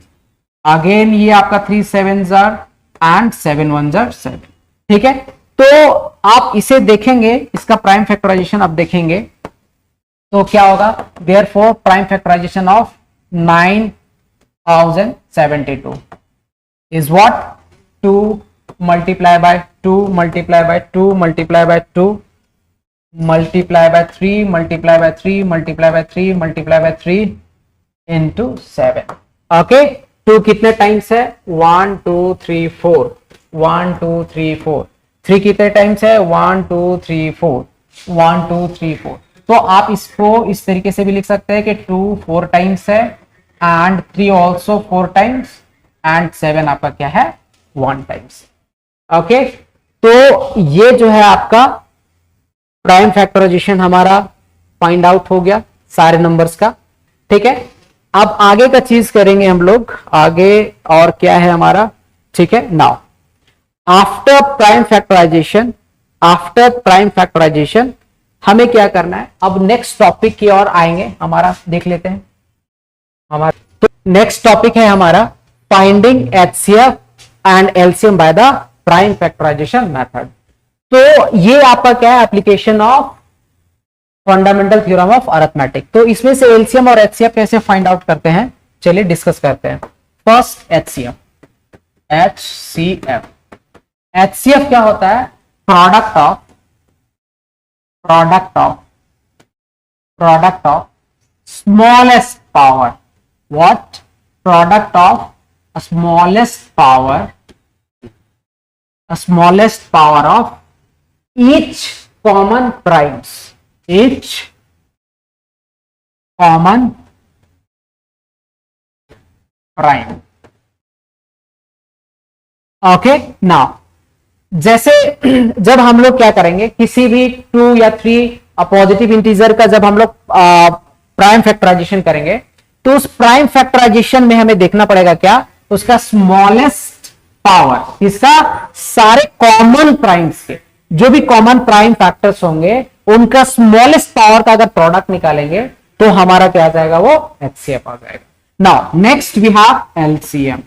अगेन ये आपका 3 7 जार एंड 7 1 जार 7। ठीक है, तो आप इसे देखेंगे, इसका प्राइम फैक्टराइजेशन आप देखेंगे तो क्या होगा? Therefore prime factorisation of 9072 is what? 2 multiply by 2 multiply by 2 multiply by 2 multiply by 3 multiply by 3 multiply by 3 multiply by 3 into 7। Okay, 2 कितने टाइम्स है? 1 2 3 4, 1 2 3 4। 3 कितने टाइम्स है? 1 2 3 4, 1 2 3 4। तो आप इसको इस तरीके से भी लिख सकते हैं कि 2 4 टाइम्स है एंड 3 ऑल्सो 4 टाइम्स एंड 7 आपका क्या है? 1 टाइम्स। ओके, तो ये जो है आपका प्राइम फैक्टराइजेशन हमारा फाइंड आउट हो गया सारे नंबर्स का। ठीक है, अब आगे का चीज करेंगे हम लोग आगे, और क्या है हमारा? ठीक है, नाउ आफ्टर प्राइम फैक्टराइजेशन हमें क्या करना है? अब नेक्स्ट टॉपिक की ओर आएंगे, हमारा देख लेते हैं। हमारा तो नेक्स्ट टॉपिक है हमारा finding HCF and LCM by the prime factorisation method. तो ये आपका क्या है? Application of fundamental theorem of arithmetic. तो इसमें से एलसीएम और एचसीएफ कैसे फाइंड आउट करते हैं, चलिए डिस्कस करते हैं। फर्स्ट एचसीएफ क्या होता है? Product of smallest power. What? Product of smallest power of each common primes, each common prime। Okay, now जैसे जब हम लोग क्या करेंगे, किसी भी 2 या 3 पॉजिटिव इंटीजर का जब हम लोग प्राइम फैक्टराइजेशन करेंगे, तो उस प्राइम फैक्टराइजेशन में हमें देखना पड़ेगा क्या? उसका स्मॉलेस्ट पावर, इसका सारे कॉमन प्राइम्स के जो भी कॉमन प्राइम फैक्टर्स होंगे उनका स्मॉलेस्ट पावर का अगर प्रोडक्ट निकालेंगे तो हमारा क्या आ जाएगा? वो एचसीएफ आ जाएगा। Now next we have LCM.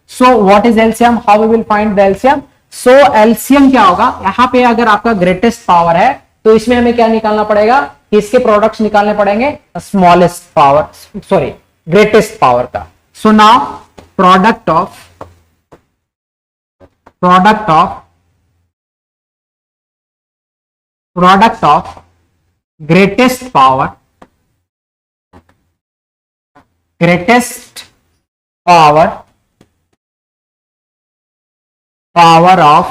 So what is LCM? How we will find the LCM? So LCM क्या होगा? यहां पे अगर आपका ग्रेटेस्ट पावर है तो इसमें हमें क्या निकालना पड़ेगा? किसके प्रोडक्ट्स निकालने पड़ेंगे? Smallest power, sorry greatest power का। So now product of greatest power of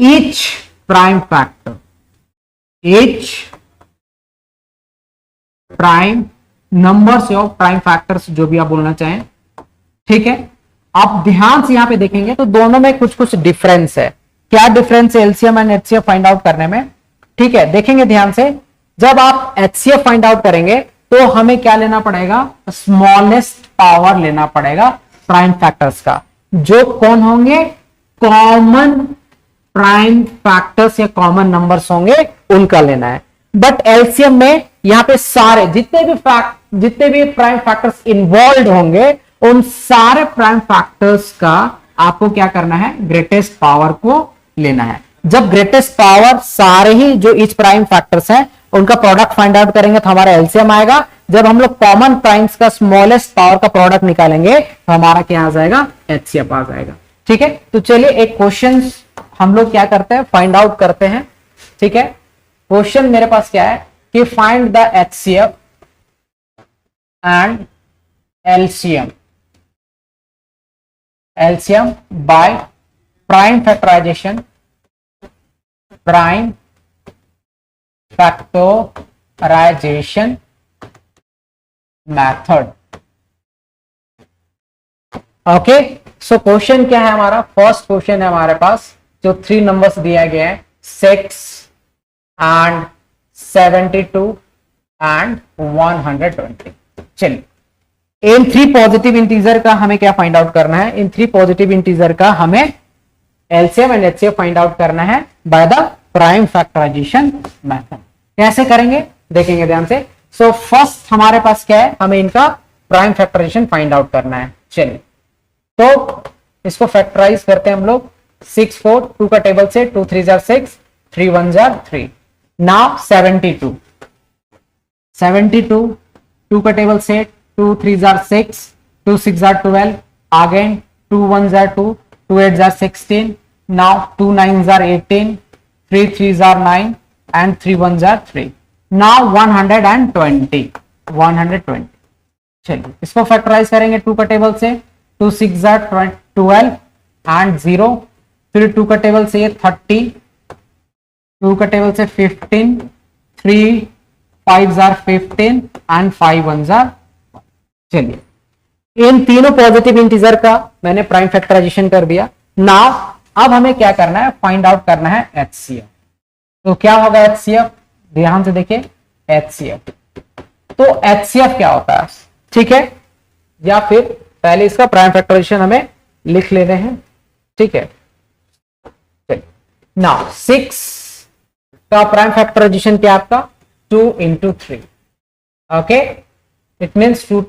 each prime factor, each prime numbers of prime factors, जो भी आप बोलना चाहें, ठीक है। आप ध्यान से यहां पे देखेंगे तो दोनों में कुछ कुछ डिफरेंस है। क्या डिफरेंस है LCM and HCF find out करने में, ठीक है। देखेंगे ध्यान से, जब आप एचसीएफ फाइंड आउट करेंगे तो हमें क्या लेना पड़ेगा, स्मॉलेस्ट पावर लेना पड़ेगा प्राइम फैक्टर्स का, जो कौन होंगे, कॉमन प्राइम फैक्टर्स या कॉमन नंबर्स होंगे, उनका लेना है। बट एलसीएम में यहां पे सारे जितने भी प्राइम फैक्टर्स इन्वॉल्व होंगे, उन सारे प्राइम फैक्टर्स का आपको क्या करना है, ग्रेटेस्ट पावर को लेना है। जब ग्रेटेस्ट पावर सारे ही जो ईच प्राइम फैक्टर्स हैं उनका प्रोडक्ट फाइंड आउट करेंगे तो हमारा एलसीएम आएगा। जब हम लोग कॉमन प्राइम्स का स्मॉलेस्ट पावर का प्रोडक्ट निकालेंगे तो हमारा क्या आ जाएगा, एचसीएफ आ जाएगा, ठीक है। तो चलिए एक क्वेश्चन हम लोग क्या करते हैं, फाइंड आउट करते हैं, ठीक है। क्वेश्चन मेरे पास क्या है कि find the HCF and LCM by prime factorisation method. Okay, so question क्या है हमारा, फर्स्ट क्वेश्चन है हमारे पास जो 3 नंबर्स दिया गया है, 6 एंड 72 एंड 120। चलिए, इन 3 पॉजिटिव इंटीजर का हमें क्या फाइंड आउट करना है, इन 3 पॉजिटिव इंटीजर का हमें LCM and HCF find out करना है by the prime factorisation method. कैसे करेंगे देखेंगे ध्यान से। सो फर्स्ट हमारे पास क्या है, हमें इनका प्राइम फैक्टराइजेशन फाइंड आउट करना है। चलिए, तो इसको फैक्टराइज करते हैं हम लोग। 6 4 2 का टेबल से 2 3 जार 6 3 1 जार 3। नाउ 72 2 का टेबल से 2 3 jar 6 2 6 jar 12 again 2 1 jar 2 2 8 jar 16। Now 2 9 jar 18 3 3 jar 9 and 3 1 jar 3। Now 120। चलिए, इसको फैक्टराइज करेंगे 2 का टेबल से 2 6 जार 12 एंड 0। फिर 2 का टेबल से 30, 2 का टेबल से 15, 3 5 जार 15 एंड 5 1 जार। चलिए, इन तीनों पॉजिटिव इंटीजर का मैंने प्राइम फैक्टराइजेशन कर दिया। नाउ अब हमें क्या करना है, फाइंड आउट करना है एचसीएफ। तो क्या होगा एचसीएफ, ध्यान से देखिए एचसीएफ। तो एचसीएफ क्या होता है, ठीक है, या फिर पहले इसका प्राइम फैक्टराइजेशन हमें लिख लेते हैं, ठीक है। नाउ 6 का प्राइम फैक्टराइजेशन क्या आपका, 2 into 3। Okay, it means 2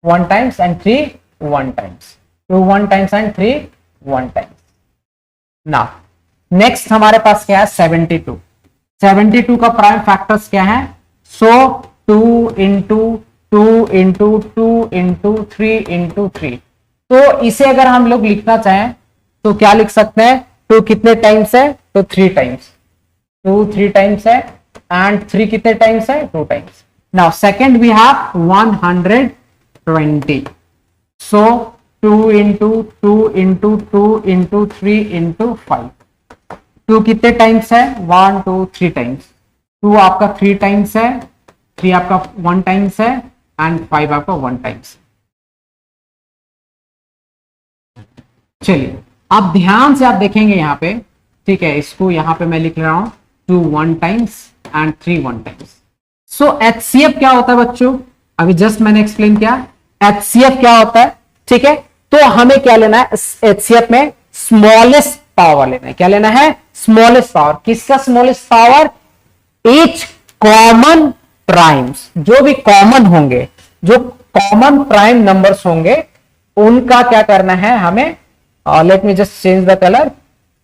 1 times and 3 1 times, 2 1 times and 3 1 times। Now next हमारे पास क्या है, 72 का प्राइम फैक्टर्स क्या है, सो 2 into 2 into 2 into 3 into 3। तो इसे अगर हम लोग लिखना चाहें तो क्या लिख सकते हैं, 2 कितने टाइम्स है, तो 3 टाइम्स, 2 3 टाइम्स है एंड 3 कितने टाइम्स है, 2 times. Now second we have 120, so 2 into 2 into 2 into 3 into 5। 2 कितने टाइम्स है, 1 2 3 टाइम्स, 2 आपका 3 टाइम्स है, 3 आपका 1 टाइम्स है एंड 5 आपका 1 टाइम्स। चलिए, अब ध्यान से आप देखेंगे यहाँ पे, ठीक है, इसको यहाँ पे मैं लिख रहा हूं 2 1 times and 3 1 times. So HCF क्या होता है बच्चों, अभी जस्ट मैंने एक्सप्लेन किया एचसीएफ क्या होता है, ठीक है। तो हमें क्या लेना है, एचसीएफ में स्मॉलेस्ट पावर लेना है। क्या लेना है, स्मॉलेस्ट पावर। किसका smallest power, each common primes, जो भी कॉमन होंगे, जो कॉमन प्राइम नंबर्स होंगे, उनका क्या करना है हमें। Late me just change the colour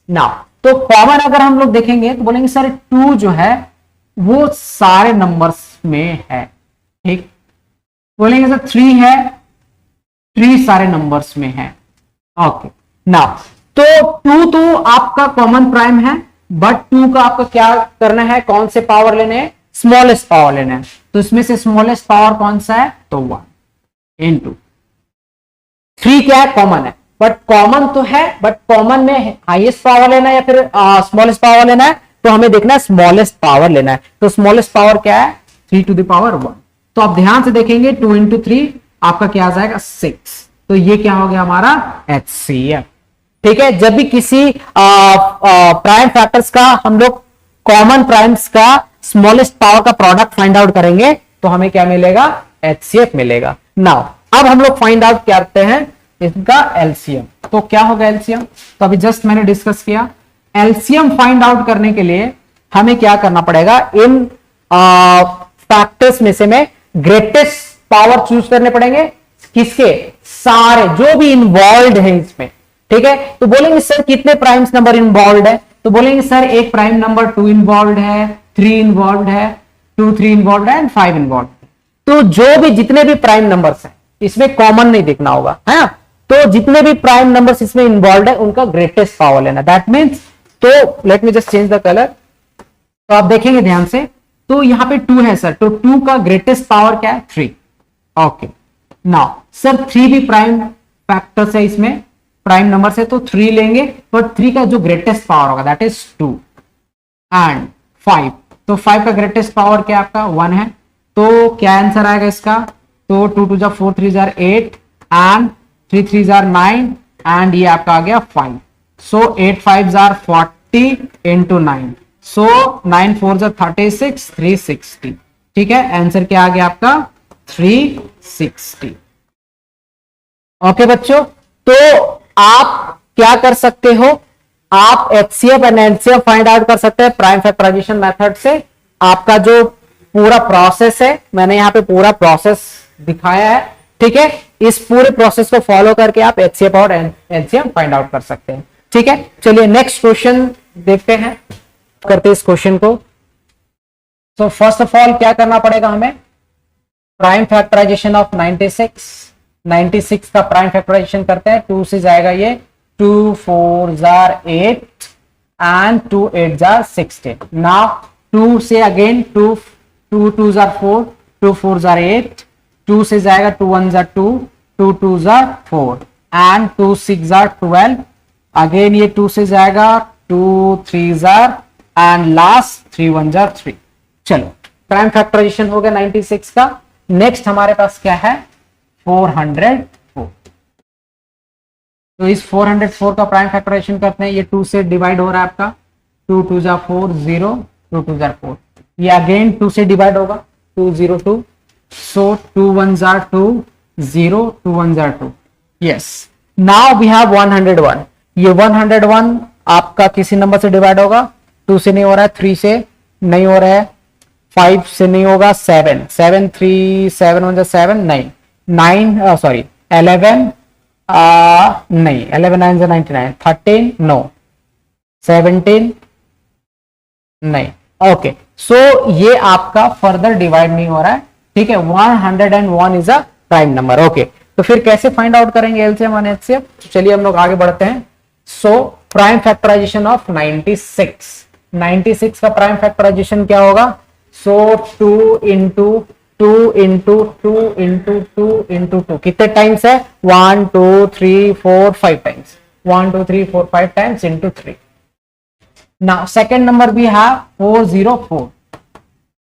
now. तो कॉमन अगर हम लोग देखेंगे तो बोलेंगे सर 2 जो है वो सारे नंबर्स में है, ठीक। बोलेंगे सर 3 है, 3 सारे नंबर्स में है। ओके, नाउ तो 2 तो आपका कॉमन प्राइम है, बट 2 का आपका क्या करना है, कौन से पावर लेने हैं, स्मॉलेस्ट पावर लेना है। तो इसमें से स्मॉलेस्ट पावर कौन सा है, तो 1 into 3 क्या है, कॉमन है, बट कॉमन तो है, बट कॉमन में हाईएस्ट पावर लेना है या फिर स्मॉलेस्ट पावर लेना है, तो हमें देखना है स्मॉलेस्ट पावर लेना है। तो स्मॉलेस्ट पावर क्या है? 3 to the power 1। तो आप ध्यान से देखेंगे 2 into 3 आपका क्या आ जाएगा? 6। तो ये क्या हो गया हमारा? HCF। ठीक है, जब भी किसी प्राइम फैक्टर्स का हम लोग कॉमन प्राइम्स का स्मॉलेस्ट पावर का प्रोडक्ट फाइंड आउट करेंगे तो हमें क्या मिलेगा? HCF मिलेगा। नाउ अब हम लोग फाइंड आउट करते हैं इनका LCM। तो क्या होगा LCM? तो अभी जस्ट मैंने डिस्कस किया, LCM फाइंड आउट करने के लिए हमें क्या करना पड़ेगा? इन फैक्टर्स में से में ग्रेटेस्ट पावर चूज करने पड़ेंगे। किसके? सारे जो भी इन्वॉल्व हैं इसमें। ठीक है, तो बोलेंगे सर कितने प्राइम्स नंबर इन्वॉल्व है? तो बोलेंगे सर एक प्राइम नंबर 2 इन्वॉल्व है, 3 इन्वॉल्व है, 2 3 इन्वॉल्व है एंड 5 इन्वॉल्व है। तो जो भी जितने भी प्राइम नंबर्स हैं इसमें कॉमन नहीं देखना होगा, है ना? तो जितने भी प्राइम नंबर्स इसमें इन्वॉल्व है उनका ग्रेटेस्ट पावर लेना। दैट मीन्स, तो late me just change the colour. तो आप देखेंगे ध्यान से, तो यहां पे 2 है सर, तो 2 का ग्रेटेस्ट पावर क्या है? 3। ओके, नाउ सर 3 भी प्राइम फैक्टर्स है, इसमें प्राइम नंबर से, तो 3 लेंगे, बट 3 का जो ग्रेटेस्ट पावर होगा दैट इज 2 एंड 5। तो 5 का ग्रेटेस्ट पावर क्या आपका? 1 है। तो क्या आंसर आएगा इसका? तो 2 2 जा 4 3 जार 8 एंड 3 3 जार 9 एंड ये आपका आ गया 5। सो 8 5 जार 40 इंटू 9, सो 9 4 जार 36, 360। ठीक है, आंसर क्या आ गया आपका? 360। ओके बच्चों, तो आप क्या कर सकते हो? आप HCF and LCM find out कर सकते हैं प्राइम फैक्टराइजेशन मेथड से। आपका जो पूरा प्रोसेस है, मैंने यहाँ पे पूरा प्रोसेस दिखाया है। ठीक है, इस पूरे प्रोसेस को फॉलो करके आप HCF और LCM फाइंड आउट कर सकते हैं। ठीक है, चलिए नेक्स्ट क्वेश्चन देखते हैं, करते हैं इस क्वेश्चन को। तो फर्स्ट ऑफ ऑल क्या करना पड़ेगा हमें? प्राइम फैक्टराइजेशन ऑफ 96 का प्राइम फैक्टराइजेशन करते हैं। 2 से जाएगा ये 2 4 जार 8 एंड 2 8 जार 16। नाउ 2 से अगेन 2 2 जार 4, 2 4 जार 8, 2 से जाएगा 2 1 jar 2, 2 2 jar 4 and 2 6 jar 12। Again ये 2 से जाएगा 2 3 जार एंड लास्ट 3 1 जार 3। चलो, प्राइम फैक्टराइजेशन हो गया 96 का। नेक्स्ट हमारे पास क्या है? 404। तो इस 404 का प्राइम फैक्टराइजेशन करते हैं। ये 2 से डिवाइड हो रहा है आपका, 2 2 जा 4 0, 2 2 जा 4। ये अगेन 2 से डिवाइड होगा, 2 0 2, सो 2 1 जा 2 0, 2 1 जा 2। Yes, now we have 101। ये 101 आपका किसी नंबर से डिवाइड होगा। 2 से नहीं हो रहा है, 3 से नहीं हो रहा है, 5 से नहीं होगा, 7 7 3 7 1 7 9 9 सॉरी 11 नहीं, 11 9 99, 13 नो, 17 नहीं। ओके, सो ये आपका फर्दर डिवाइड नहीं हो रहा है। ठीक है, 101 is a prime number. Okay, तो फिर कैसे फाइंड आउट करेंगे LCM और HCF? तो चलिए हम लोग आगे बढ़ते हैं। सो प्राइम फैक्टराइजेशन ऑफ 96 का प्राइम फैक्टराइजेशन क्या होगा? सो 2 इंटू 2 इंटू 2 इंटू 2 इंटू 2 कितने टाइम्स है? 1 2 3 4 5 times. 1 2 3 4 5 times into 3। Now second number भी है 404।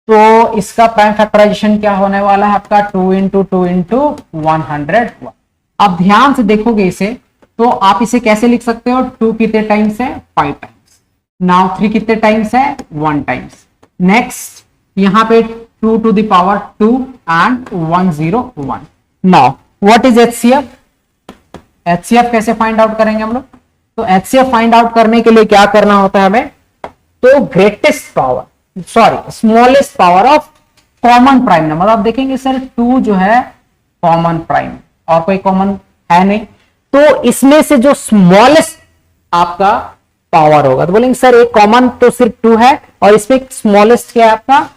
तो इसका प्राइम फैक्टराइजेशन क्या होने वाला है आपका? 2 इंटू 2 इंटू 101। अब ध्यान से देखोगे इसे, तो आप इसे कैसे लिख सकते हो? 2 कितने टाइम्स है? 5 टाइम्स। नाउ 3 कितने टाइम्स है? 1 टाइम्स। नेक्स्ट यहां पे 2 to the power 2 and 101। Now what is HCF? HCF कैसे फाइंड आउट करेंगे हम लोग? तो HCF फाइंड आउट करने के लिए क्या करना होता है हमें? तो greatest power, sorry smallest power of common prime number. आप देखेंगे सर 2 जो है कॉमन प्राइम, और कोई कॉमन है नहीं, तो इसमें से जो स्मॉलेस्ट आपका पावर होगा, तो बोलेंगे सर एक कॉमन तो सिर्फ 2 है और इसमें स्मॉलेस्ट क्या है आपका?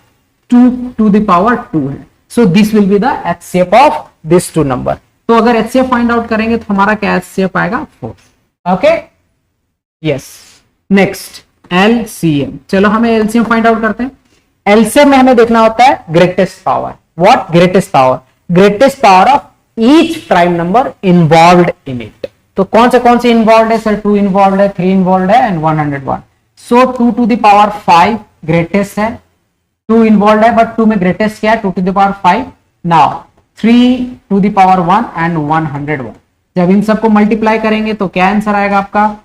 2 to the power 2 है। So this will be the HCF of this 2 number. तो अगर HCF फाइंड आउट करेंगे तो हमारा क्या HCF आएगा? 4। Okay, yes. Next LCM। चलो हमें LCM फाइंड आउट करते हैं। LCM में हमें देखना होता है greatest power. What? Greatest power, greatest power of each prime number involved in it. तो कौन से इन्वॉल्व है सर? 2 इन्वॉल्व है, 3 इन्वॉल्व है and 101. So 2 to the power 5 greatest है, 2 इन्वॉल्व है बट 2 में ग्रेटेस्ट क्या है? 2 to the power 5. Now 3 to the power 1 and 101. जब इन सबको मल्टीप्लाई करेंगे तो क्या आंसर आएगा आपका?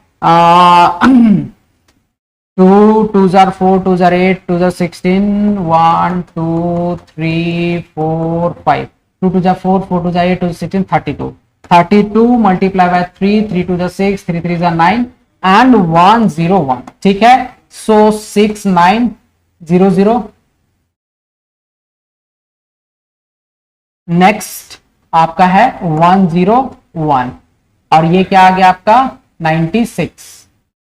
2 2s are 4, 2s are 8, 2s are 16, 1 2 3 4 5, 2 2s are 4, 4 2s are 8, 2 2s are 16, 32. 32 multiply by 3, 3 2s are 6, 3 3s are 9 and 101. ठीक है, so 6900. नेक्स्ट आपका है 101 और ये क्या आ गया आपका? 96.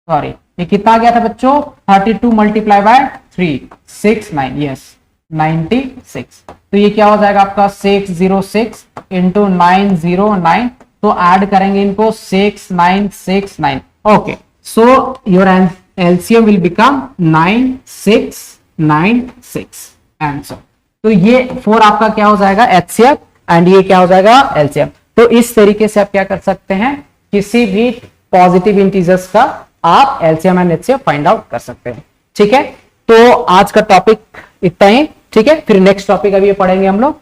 सॉरी, ये कितना आ गया था बच्चों? 32 मल्टीप्लाई बाय 3, 69. यस, 96. तो ये क्या हो जाएगा आपका? 606 इंटू 909. तो ऐड करेंगे इनको 6969. Okay, so your LCM will become 9696 answer. तो ये 4 आपका क्या हो जाएगा? एचसीएफ एंड ये क्या हो जाएगा? एलसीएम. तो इस तरीके से आप क्या कर सकते हैं? किसी भी पॉजिटिव इंटीजर्स का आप LCM and HCF find out कर सकते हैं. ठीक है, तो आज का टॉपिक इतना ही. ठीक है, फिर नेक्स्ट टॉपिक अभी पढ़ेंगे हम लोग